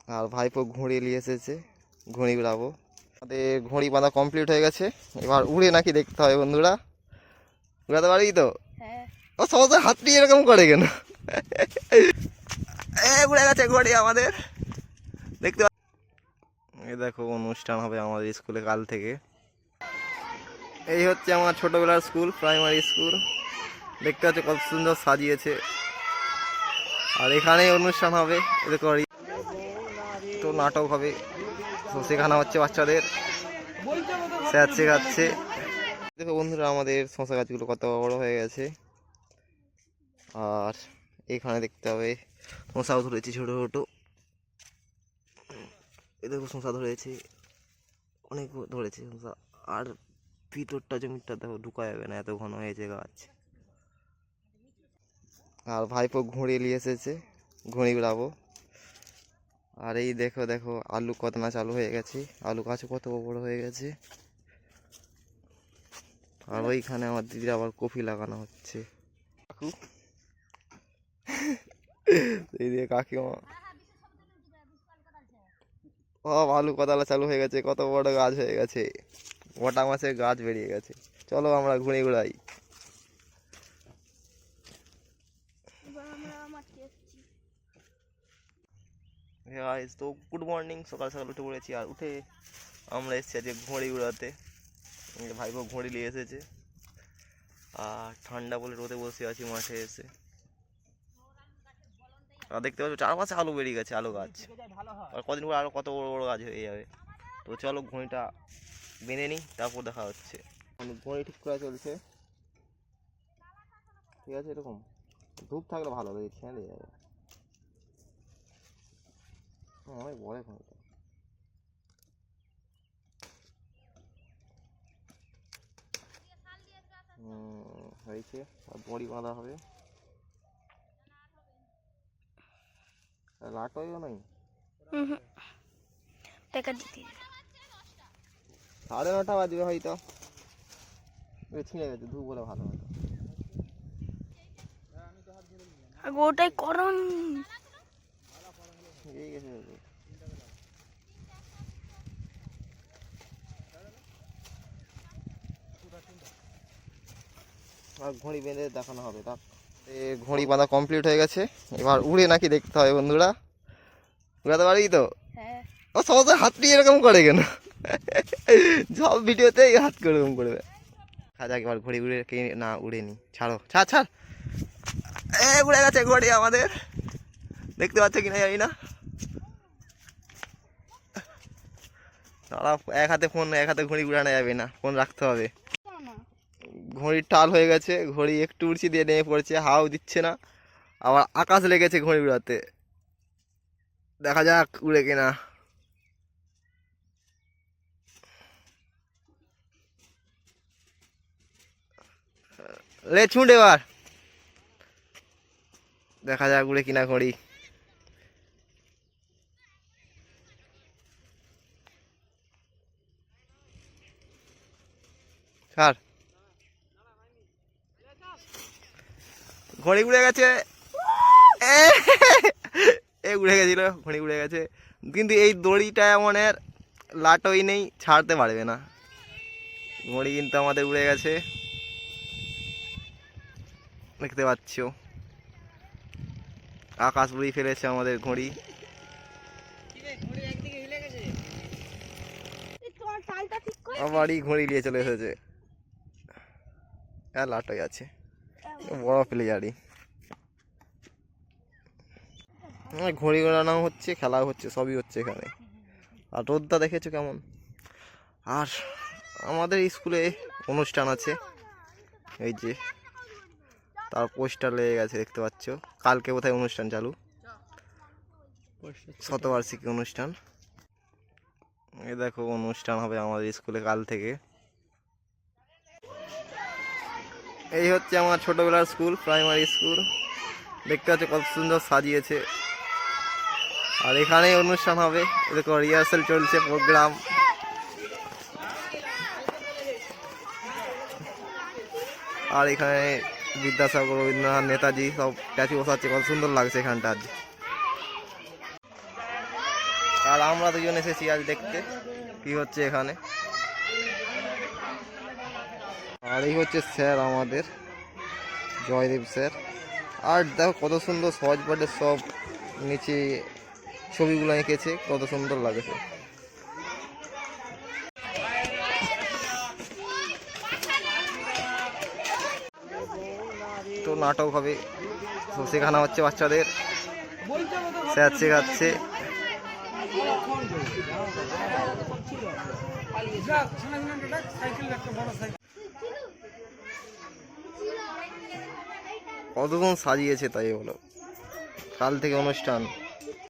আর ভাইপো ঘুড়ি নিয়ে এসেছে, ঘুড়ি উড়াবো। আমাদের ঘুড়ি বাঁধা কমপ্লিট হয়ে গেছে, এবার উড়ে নাকি দেখতে হবে বন্ধুরা। উড়াতে পারি তো? ও সবাই হাত দিয়ে এরকম করে কেন? উড়ে গেছে ঘুড়ি আমাদের, দেখতে। এই দেখো অনুষ্ঠান হবে আমাদের স্কুলে কাল থেকে। এই হচ্ছে আমার ছোটবেলার স্কুল, প্রাইমারি স্কুল। দেখতে পাচ্ছ কত সুন্দর সাজিয়েছে। আর এখানেই অনুষ্ঠান হবে, এরকম তো নাটক হবে, তো শেখানো হচ্ছে বাচ্চাদের, স্যার শেখাচ্ছে। দেখো বন্ধুরা আমাদের শশা গাছগুলো কত বড় হয়ে গেছে। আর এখানে দেখতে হবে শশাও ধরেছি ছোটো ছোটো। এই দেখো শশা ধরেছে, অনেক ধরেছে শশা। আর ভিতরটা জমিটা দেখো ঢুকা যাবে না, এত ঘন হয়েছে গাছ। আর ভাইপো ঘুড়ি নিয়ে এসেছে, ঘুড়ি উড়াবো। আর এই দেখো দেখো আলু কত না চালু হয়ে গেছে, আলু গাছও কত বড় হয়ে গেছে। আর ওইখানে আমার দিদির আবার কফি লাগানো হচ্ছে। কাকু এই দিয়ে কাকিমা সব আলু কদালা চালু হয়ে গেছে, কত বড় গাছ হয়ে গেছে, গোটা মাছের গাছ বেরিয়ে গেছে। চলো আমরা ঘুরে ঘুরাই। তো গুড মর্নিং, সকাল সকাল উঠে পড়েছি। আর উঠে আমরা এসেছি আজকে ঘুড়ি উড়াতে। ভাইপো ঘুড়ি নিয়ে এসেছে। আর ঠান্ডা বলে রোদে বসে আছি মাঠে এসে। আর দেখতে পাচ্ছ চারপাশে আলু বেরিয়ে গেছে, আলু গাছ। আর কদিন পর আরো কত বড় বড় গাছ হয়ে যাবে। তো চলো ঘুড়িটা বেঁধে নিই, তারপর দেখা হচ্ছে। ঘুড়ি ঠিক করা চলছে, ঠিক আছে। এরকম ধূপ থাকলে ভালো হবে, ছেঁড়ে যাবে। অনেক বড় ঘুড়িটা। হয়েছে, আর বড়ি বাঁধা হবে। লাটোইও নাই, 9:30 বাজবে হয়তো। ছিঁড়ে গেছে, ধূপ বলে ভালো হতো। ওটাই করন আর ঘুড়ি বেঁধে দেখানো হবে। তার ঘুড়ি বাঁধা কমপ্লিট হয়ে গেছে, এবার উড়ে নাকি দেখতে হবে বন্ধুরা। উড়াতে পারি তো? ও সবাই হাত দিয়ে এরকম করে কেন? সব ভিডিওতে হাত করে এরকম করবে। যাক এবার ঘুড়ি উড়ে কে না উড়েনি, ছাড়ো, ছাড় ছাড়। উড়ে গেছে ঘুড়ি আমাদের, দেখতে পাচ্ছ কিনা জানি না। দাঁড়া, এক হাতে ফোন, এক হাতে ঘুড়ি উড়ানো যাবে না, ফোন রাখতে হবে। ঘড়ির টাল হয়ে গেছে, ঘড়ি একটু উড়ছি দিয়ে নেমে পড়ছে, হাও দিচ্ছে না। আবার আকাশ লেগেছে ঘড়ি উড়াতে, দেখা যাক উড়ে কিনা। লে ছুঁড় এবার, দেখা যাক উড়ে কিনা ঘড়ি। ছাড়, ঘড়ি উড়ে গেছে। উড়ে গেছিল, ঘড়ি উড়ে গেছে। কিন্তু এই দড়িটা এমনের লাটোই নেই, ছাড়তে পারবে না। ঘড়ি কিন্তু আমাদের উড়ে গেছে, দেখতে পাচ্ছ। আকাশ উড়িয়ে ফেলেছে আমাদের ঘড়ি। আবারই ঘড়ি নিয়ে চলে এসেছে। হ্যাঁ লাটোই আছে, বড় প্লেয়ারই। ঘড়ি ওড়ানো হচ্ছে, খেলা হচ্ছে, সবই হচ্ছে এখানে। আর রোদটা দেখেছো কেমন। আর আমাদের স্কুলে অনুষ্ঠান আছে, এই যে তার পোস্টার লেগে গেছে, দেখতে পাচ্ছ। কালকে কোথায় অনুষ্ঠান চালু, শতবার্ষিকী অনুষ্ঠান। এই দেখো অনুষ্ঠান হবে আমাদের স্কুলে কাল থেকে। এই হচ্ছে আমার ছোটবেলার স্কুল, প্রাইমারি স্কুল। দেখতে পাচ্ছ কত সুন্দর সাজিয়েছে। আর এখানেই অনুষ্ঠান হবে, দেখো রিহার্সাল চলছে, প্রোগ্রাম। আর এখানে বিদ্যাসাগর, রবীন্দ্রনাথ, নেতাজি সব স্ট্যাচু বসাচ্ছে, কত সুন্দর লাগছে এখানটা আজ। আর আমরা দুজন এসেছি আজ দেখতে কি হচ্ছে এখানে। আর এই হচ্ছে স্যার আমাদের জয়দেব স্যার। আর দেখো কত সুন্দর সহজ পাঠের সব নিচে ছবিগুলো এঁকেছে, কত সুন্দর লাগেছে। তো নাটক হবে, তো শেখানো হচ্ছে বাচ্চাদের, স্যার শেখাচ্ছে। কতক্ষণ সাজিয়েছে তাই বলো, কাল থেকে অনুষ্ঠান।